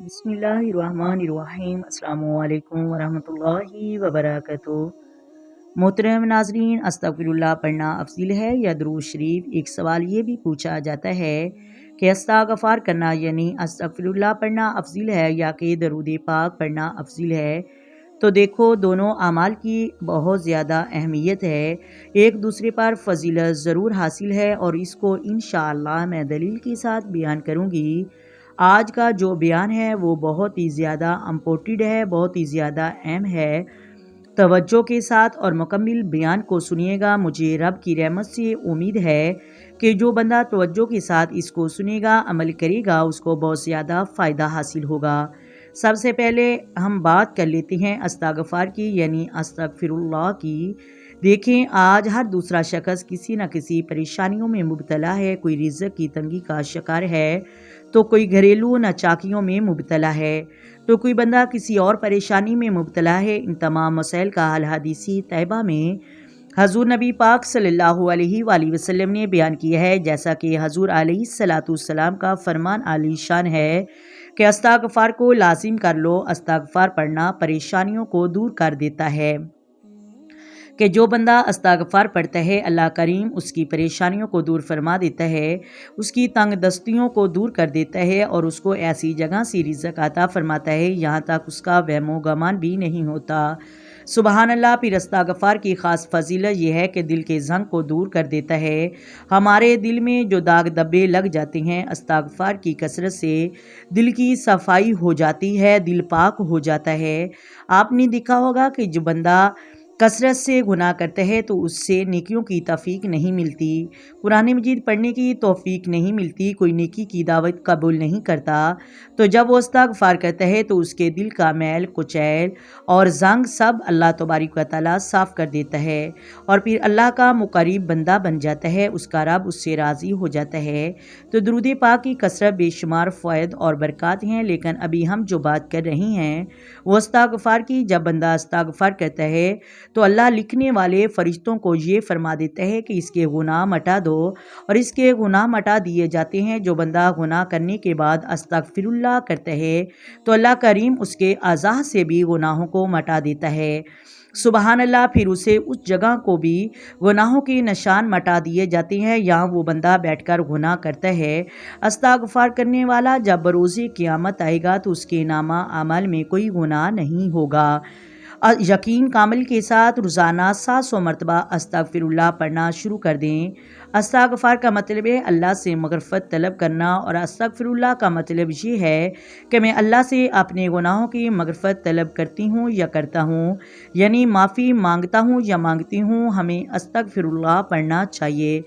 بسم اللہ الرحمن الرحیم۔ السلام علیکم ورحمۃ اللہ وبرکاتہ۔ محترم ناظرین، استغفر اللہ پڑھنا افضل ہے یا درود شریف؟ ایک سوال یہ بھی پوچھا جاتا ہے کہ استغفار کرنا یعنی استغفر اللہ پڑھنا افضل ہے یا کہ درود پاک پڑھنا افضل ہے؟ تو دیکھو، دونوں اعمال کی بہت زیادہ اہمیت ہے، ایک دوسرے پر فضیلت ضرور حاصل ہے اور اس کو انشاءاللہ میں دلیل کے ساتھ بیان کروں گی۔ آج کا جو بیان ہے وہ بہت ہی زیادہ امپورٹنٹ ہے، بہت ہی زیادہ اہم ہے۔ توجہ کے ساتھ اور مکمل بیان کو سنیے گا۔ مجھے رب کی رحمت سے امید ہے کہ جو بندہ توجہ کے ساتھ اس کو سنے گا، عمل کرے گا، اس کو بہت زیادہ فائدہ حاصل ہوگا۔ سب سے پہلے ہم بات کر لیتے ہیں استغفار کی، یعنی استغفر اللہ کی۔ دیکھیں، آج ہر دوسرا شخص کسی نہ کسی پریشانیوں میں مبتلا ہے، کوئی رزق کی تنگی کا شکار ہے، تو کوئی گھریلو ناچاکیوں میں مبتلا ہے، تو کوئی بندہ کسی اور پریشانی میں مبتلا ہے۔ ان تمام مسائل کا حل حدیث طیبہ میں حضور نبی پاک صلی اللہ علیہ وآلہ وسلم نے بیان کیا ہے، جیسا کہ حضور علیہ الصلوۃ والسلام کا فرمان عالی شان ہے کہ استغفار کو لازم کر لو۔ استغفار پڑھنا پریشانیوں کو دور کر دیتا ہے، کہ جو بندہ استغفار پڑھتا ہے اللہ کریم اس کی پریشانیوں کو دور فرما دیتا ہے، اس کی تنگ دستیوں کو دور کر دیتا ہے اور اس کو ایسی جگہ سے رزق عطا فرماتا ہے یہاں تک اس کا وہم و گمان بھی نہیں ہوتا۔ سبحان اللہ۔ پھر استغفار کی خاص فضیلت یہ ہے کہ دل کے زنگ کو دور کر دیتا ہے۔ ہمارے دل میں جو داغ دبے لگ جاتے ہیں، استغفار کی کثرت سے دل کی صفائی ہو جاتی ہے، دل پاک ہو جاتا ہے۔ آپ نے دیکھا ہوگا کہ جو بندہ کثرت سے گناہ کرتا ہے تو اس سے نیکیوں کی توفیق نہیں ملتی، قرآن مجید پڑھنے کی توفیق نہیں ملتی، کوئی نیکی کی دعوت قبول نہیں کرتا۔ تو جب وہ استغفار کرتا ہے تو اس کے دل کا میل کچیل اور زنگ سب اللہ تبارک و تعالیٰ صاف کر دیتا ہے اور پھر اللہ کا مقرب بندہ بن جاتا ہے، اس کا رب اس سے راضی ہو جاتا ہے۔ تو درود پاک کی کثرت بے شمار فوائد اور برکات ہیں، لیکن ابھی ہم جو بات کر رہے ہیں وہ استغفار کی۔ جب بندہ استغفار کرتا ہے تو اللہ لکھنے والے فرشتوں کو یہ فرما دیتا ہے کہ اس کے گناہ مٹا دو، اور اس کے گناہ مٹا دیے جاتے ہیں۔ جو بندہ گناہ کرنے کے بعد استغفر اللہ کرتا ہے تو اللہ کریم اس کے اعضاء سے بھی گناہوں کو مٹا دیتا ہے۔ سبحان اللہ۔ پھر اسے اس جگہ کو بھی گناہوں کے نشان مٹا دیے جاتے ہیں یہاں وہ بندہ بیٹھ کر گناہ کرتا ہے۔ استغفار کرنے والا جب بروز قیامت آئے گا تو اس کے نامہ اعمال میں کوئی گناہ نہیں ہوگا۔ یقین کامل کے ساتھ روزانہ 700 مرتبہ استغفر اللہ پڑھنا شروع کر دیں۔ استغفار کا مطلب ہے اللہ سے مغفرت طلب کرنا، اور استغفر اللہ کا مطلب یہ ہے کہ میں اللہ سے اپنے گناہوں کی مغفرت طلب کرتی ہوں یا کرتا ہوں، یعنی معافی مانگتا ہوں یا مانگتی ہوں۔ ہمیں استغفر اللہ پڑھنا چاہیے۔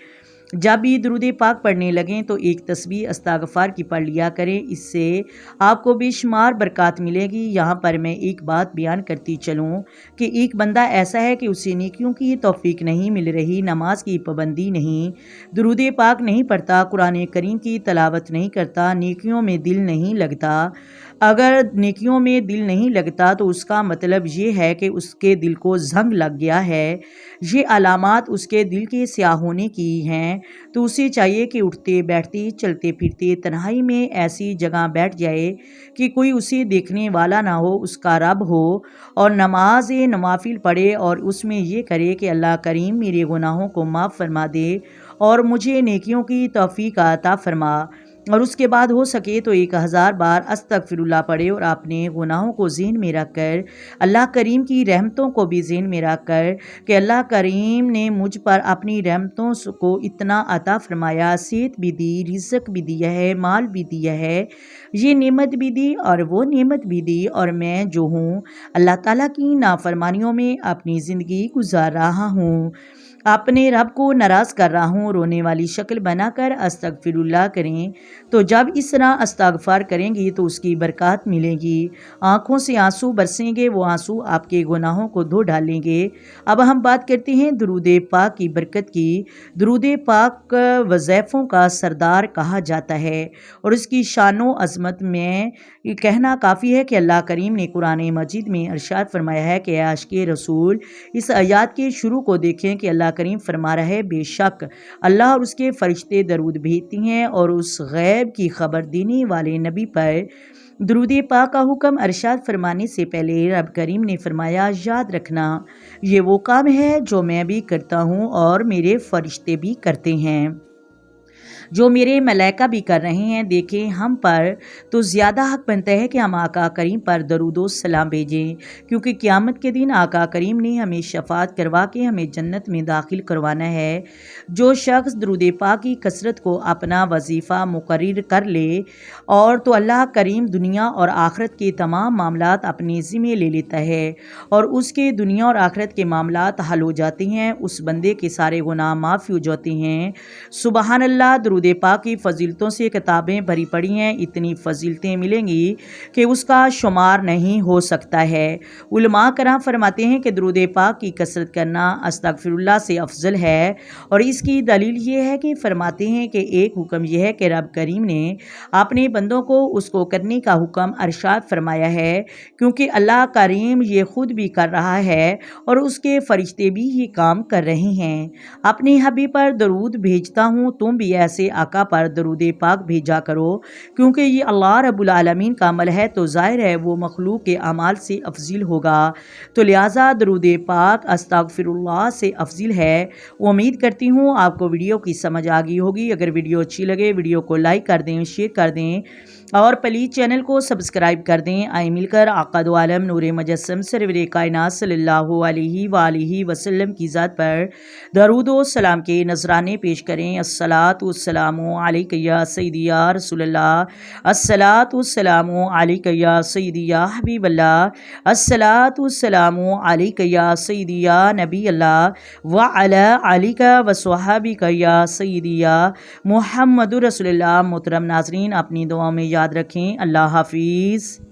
جب بھی درود پاک پڑھنے لگیں تو ایک تسبیح استغفار کی پڑھ لیا کریں، اس سے آپ کو بے شمار برکات ملے گی۔ یہاں پر میں ایک بات بیان کرتی چلوں کہ ایک بندہ ایسا ہے کہ اسے نیکیوں کی توفیق نہیں مل رہی، نماز کی پابندی نہیں، درود پاک نہیں پڑھتا، قرآن کریم کی تلاوت نہیں کرتا، نیکیوں میں دل نہیں لگتا۔ اگر نیکیوں میں دل نہیں لگتا تو اس کا مطلب یہ ہے کہ اس کے دل کو زنگ لگ گیا ہے، یہ علامات اس کے دل کے سیاہ ہونے کی ہیں۔ تو اسے چاہیے کہ اٹھتے بیٹھتے چلتے پھرتے تنہائی میں ایسی جگہ بیٹھ جائے کہ کوئی اسے دیکھنے والا نہ ہو، اس کا رب ہو، اور نماز نوافل پڑھے اور اس میں یہ کرے کہ اللہ کریم میرے گناہوں کو معاف فرما دے اور مجھے نیکیوں کی توفیق عطا فرما۔ اور اس کے بعد ہو سکے تو 1000 بار استغفر اللہ پڑھے اور اپنے گناہوں کو ذہن میں رکھ کر اللہ کریم کی رحمتوں کو بھی ذہن میں رکھ کر کہ اللہ کریم نے مجھ پر اپنی رحمتوں کو اتنا عطا فرمایا، صحت بھی دی، رزق بھی دیا ہے، مال بھی دیا ہے، یہ نعمت بھی دی اور وہ نعمت بھی دی، اور میں جو ہوں اللہ تعالیٰ کی نافرمانیوں میں اپنی زندگی گزار رہا ہوں، اپنے رب کو ناراض کر رہا ہوں۔ رونے والی شکل بنا کر استغفر اللہ کریں۔ تو جب اس طرح استغفار کریں گی تو اس کی برکات ملے گی، آنکھوں سے آنسو برسیں گے، وہ آنسو آپ کے گناہوں کو دھو ڈالیں گے۔ اب ہم بات کرتے ہیں درود پاک کی برکت کی۔ درود پاک وظیفوں کا سردار کہا جاتا ہے اور اس کی شان و عظمت میں کہنا کافی ہے کہ اللہ کریم نے قرآن مجید میں ارشاد فرمایا ہے کہ عاشق رسول اس آیات کے شروع کو دیکھیں کہ اللہ کریم فرما رہا ہے بے شک اللہ اور اس کے فرشتے درود بھیجتے ہیں اور اس غیب کی خبر دینے والے نبی پر درود پاک کا حکم ارشاد فرمانے سے پہلے رب کریم نے فرمایا یاد رکھنا یہ وہ کام ہے جو میں بھی کرتا ہوں اور میرے فرشتے بھی کرتے ہیں، جو میرے ملائکہ بھی کر رہے ہیں۔ دیکھیں ہم پر تو زیادہ حق بنتا ہے کہ ہم آقا کریم پر درود و سلام بھیجیں، کیونکہ قیامت کے دن آقا کریم نے ہمیں شفاعت کروا کے ہمیں جنت میں داخل کروانا ہے۔ جو شخص درود پاک کی کثرت کو اپنا وظیفہ مقرر کر لے اور تو اللہ کریم دنیا اور آخرت کے تمام معاملات اپنے ذمہ لے لیتا ہے اور اس کے دنیا اور آخرت کے معاملات حل ہو جاتے ہیں، اس بندے کے سارے گناہ معاف ہو جاتے ہیں۔ سبحان اللہ، درود پاک کی فضیلتوں سے کتابیں بھری پڑی ہیں، اتنی فضیلتیں ملیں گی کہ اس کا شمار نہیں ہو سکتا ہے۔ علماء کرام فرماتے ہیں کہ درود پاک کی کثرت کرنا استغفر اللہ سے افضل ہے، اور اس کی دلیل یہ ہے کہ فرماتے ہیں کہ ایک حکم یہ ہے کہ رب کریم نے اپنے بندوں کو اس کو کرنے کا حکم ارشاد فرمایا ہے، کیونکہ اللہ کریم یہ خود بھی کر رہا ہے اور اس کے فرشتے بھی یہ کام کر رہے ہیں۔ اپنے حبیب پر درود بھیجتا ہوں، تم بھی ایسے آقا پر درود پاک بھیجا کرو، کیونکہ یہ اللہ رب العالمین کا عمل ہے تو ظاہر ہے وہ مخلوق کے اعمال سے افضل ہوگا، تو لہٰذا درود پاک استغفر اللہ سے افضل ہے۔ امید کرتی ہوں آپ کو ویڈیو کی سمجھ آ گئی ہوگی۔ اگر ویڈیو اچھی لگے ویڈیو کو لائک کر دیں، شیئر کر دیں اور پلیز چینل کو سبسکرائب کر دیں۔ آئیں مل کر آقا دو عالم نور مجسم سرور کائنات صلی اللہ علیہ وآلہ وسلم کی ذات پر درود و سلام کے نذرانے پیش کریں۔ الصلاۃ والسلام علیک یا سیدی یا رسول اللہ، الصلاۃ والسلام علیک یا سیدی یا حبیب اللہ، الصلاۃ والسلام علیک یا سیدی یا نبی اللہ، وعلی آلک وصحابک یا سیدی یا محمد رسول اللہ۔ محترم ناظرین، اپنی دعاؤں میں یاد رکھیں۔ اللہ حافظ۔